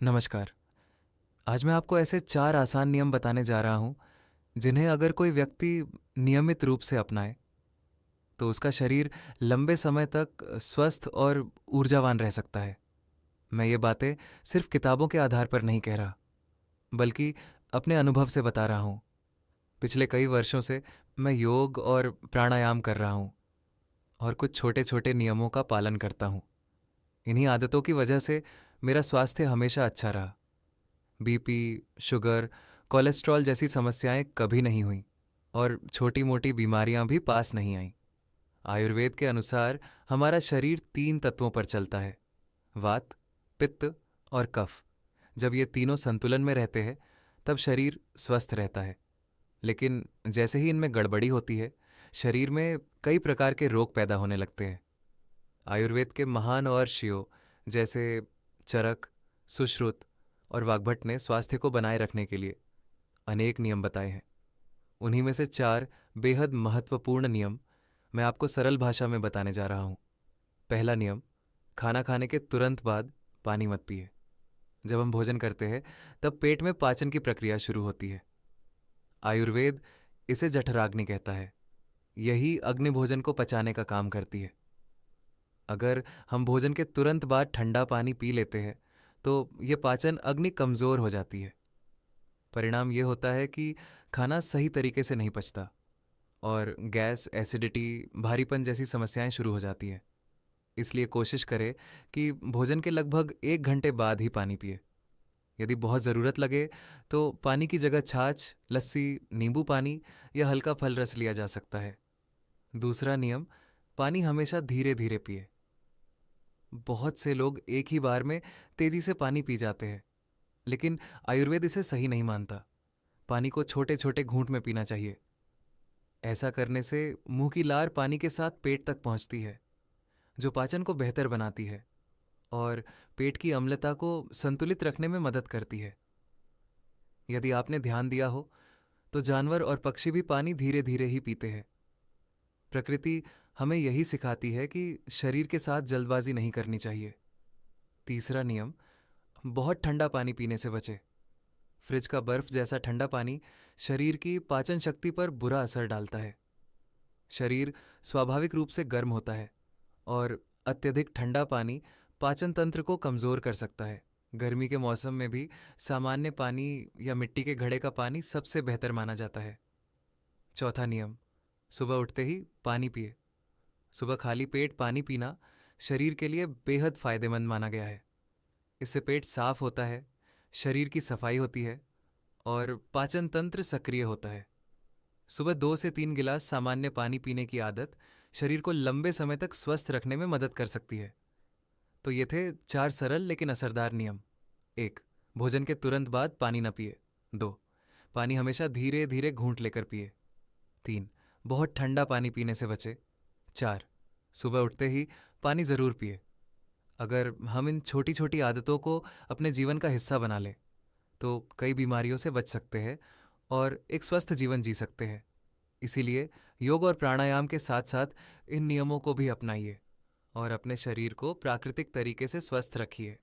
नमस्कार। आज मैं आपको ऐसे 4 आसान नियम बताने जा रहा हूँ, जिन्हें अगर कोई व्यक्ति नियमित रूप से अपनाए, तो उसका शरीर लंबे समय तक स्वस्थ और ऊर्जावान रह सकता है। मैं ये बातें सिर्फ किताबों के आधार पर नहीं कह रहा, बल्कि अपने अनुभव से बता रहा हूँ। पिछले कई वर्षों से मैं योग और प्राणायाम कर रहा हूँ और कुछ छोटे-छोटे नियमों का पालन करता हूँ। इन्हीं आदतों की वजह से मेरा स्वास्थ्य हमेशा अच्छा रहा। बीपी, शुगर, कोलेस्ट्रॉल जैसी समस्याएं कभी नहीं हुईं और छोटी-मोटी बीमारियां भी पास नहीं आईं। आयुर्वेद के अनुसार हमारा शरीर 3 तत्वों पर चलता है: वात, पित्त और कफ। जब ये तीनों संतुलन में रहते हैं, तब शरीर स्वस्थ रहता है। लेकिन जैसे ही इनमें गड़बड़ी होती है, शरीर में कई प्रकार के रोग पैदा होने लगते हैं। आयुर्वेद के महान महर्षियों जैसे चरक, सुश्रुत और वाग्भट ने स्वास्थ्य को बनाए रखने के लिए अनेक नियम बताए हैं। उन्हीं में से 4 बेहद महत्वपूर्ण नियम मैं आपको सरल भाषा में बताने जा रहा हूँ। पहला नियम: खाना खाने के तुरंत बाद पानी मत पिए। जब हम भोजन करते हैं, तब पेट में पाचन की प्रक्रिया शुरू होती है। आयुर्वेद इसे जठराग्नि कहता है। यही अग्नि भोजन को पचाने का काम करती है। अगर हम भोजन के तुरंत बाद ठंडा पानी पी लेते हैं, तो ये पाचन अग्नि कमज़ोर हो जाती है। परिणाम ये होता है कि खाना सही तरीके से नहीं पचता और गैस, एसिडिटी, भारीपन जैसी समस्याएं शुरू हो जाती हैं। इसलिए कोशिश करें कि भोजन के लगभग 1 घंटे बाद ही पानी पिए। यदि बहुत ज़रूरत लगे तो पानी की जगह छाछ, लस्सी, नींबू पानी या हल्का फल रस लिया जा सकता है। दूसरा नियम: पानी हमेशा धीरे धीरे पिए। बहुत से लोग एक ही बार में तेजी से पानी पी जाते हैं, लेकिन आयुर्वेद इसे सही नहीं मानता। पानी को छोटे छोटे घूंट में पीना चाहिए। ऐसा करने से मुंह की लार पानी के साथ पेट तक पहुंचती है, जो पाचन को बेहतर बनाती है और पेट की अम्लता को संतुलित रखने में मदद करती है। यदि आपने ध्यान दिया हो, तो जानवर और पक्षी भी पानी धीरे धीरे ही पीते हैं। प्रकृति हमें यही सिखाती है कि शरीर के साथ जल्दबाजी नहीं करनी चाहिए। तीसरा नियम: बहुत ठंडा पानी पीने से बचे। फ्रिज का बर्फ जैसा ठंडा पानी शरीर की पाचन शक्ति पर बुरा असर डालता है। शरीर स्वाभाविक रूप से गर्म होता है और अत्यधिक ठंडा पानी पाचन तंत्र को कमजोर कर सकता है। गर्मी के मौसम में भी सामान्य पानी या मिट्टी के घड़े का पानी सबसे बेहतर माना जाता है। चौथा नियम: सुबह उठते ही पानी पिए। सुबह खाली पेट पानी पीना शरीर के लिए बेहद फायदेमंद माना गया है। इससे पेट साफ होता है, शरीर की सफाई होती है और पाचन तंत्र सक्रिय होता है। सुबह 2 से 3 गिलास सामान्य पानी पीने की आदत शरीर को लंबे समय तक स्वस्थ रखने में मदद कर सकती है। तो ये थे 4 सरल लेकिन असरदार नियम। 1. भोजन के तुरंत बाद पानी न पिए। 2. पानी हमेशा धीरे धीरे घूंट लेकर पिए। 3. बहुत ठंडा पानी पीने से बचे। 4. सुबह उठते ही पानी ज़रूर पिए। अगर हम इन छोटी छोटी आदतों को अपने जीवन का हिस्सा बना लें, तो कई बीमारियों से बच सकते हैं और एक स्वस्थ जीवन जी सकते हैं। इसीलिए योग और प्राणायाम के साथ साथ इन नियमों को भी अपनाइए और अपने शरीर को प्राकृतिक तरीके से स्वस्थ रखिए।